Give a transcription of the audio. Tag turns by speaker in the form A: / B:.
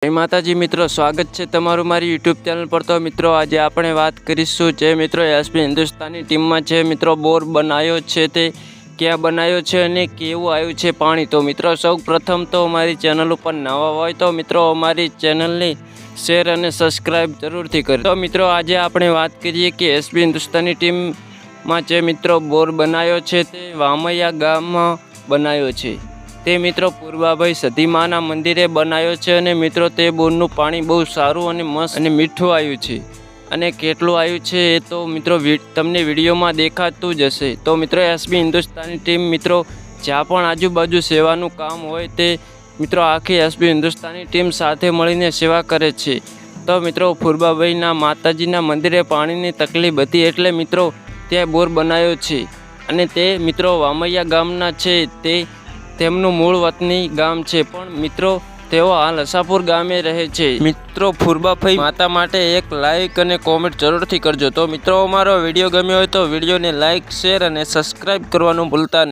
A: જય માતાજી મિત્રો, સ્વાગત છે તમારું મારી યુટ્યુબ ચેનલ પર। તો મિત્રો આજે આપણે વાત કરીશું જે મિત્રો એસપી હિન્દુસ્તાની ટીમમાં છે મિત્રો બોર બનાવ્યો છે તે ક્યાં બનાવ્યો છે અને કેવું આવ્યું છે પાણી। તો મિત્રો સૌ પ્રથમ તો અમારી ચેનલ ઉપર નવા હોય તો મિત્રો અમારી ચેનલને શેર અને સબસ્ક્રાઈબ જરૂરથી કરો। તો મિત્રો આજે આપણે વાત કરીએ કે એસપી હિન્દુસ્તાની ટીમમાં જે મિત્રો બોર બનાવ્યો છે તે વામૈયા ગામમાં બનાવ્યો છે। તે મિત્રો પૂર્વાભાઈ સધીમાના મંદિરે બનાવ્યો છે અને મિત્રો તે બોરનું પાણી બહુ સારું અને મસ્ત અને મીઠું આવ્યું છે। અને કેટલું આવ્યું છે એ તો મિત્રો તમને વિડીયોમાં દેખાતું જ હશે। તો મિત્રો એસબી હિન્દુસ્તાની ટીમ મિત્રો જ્યાં પણ આજુબાજુ સેવાનું કામ હોય તે મિત્રો આખી એસબી હિન્દુસ્તાની ટીમ સાથે મળીને સેવા કરે છે। તો મિત્રો પૂર્વાભાઈના માતાજીના મંદિરે પાણીની તકલીફ હતી એટલે મિત્રો ત્યાં બોર બનાવ્યો છે અને તે મિત્રો વામૈયા ગામના છે। તેમનું મૂળ વતની ગામ છે પણ મિત્રો તેઓ હાલ હસાપુર ગામે રહે છે। મિત્રો પૂર્વાભાઈ માતા માટે એક લાઈક અને કોમેન્ટ જરૂરથી કરજો। તો મિત્રો અમારો વિડીયો ગમ્યો હોય તો વિડીયોને લાઈક શેર અને સબસ્ક્રાઈબ કરવાનું ભૂલતા નહીં।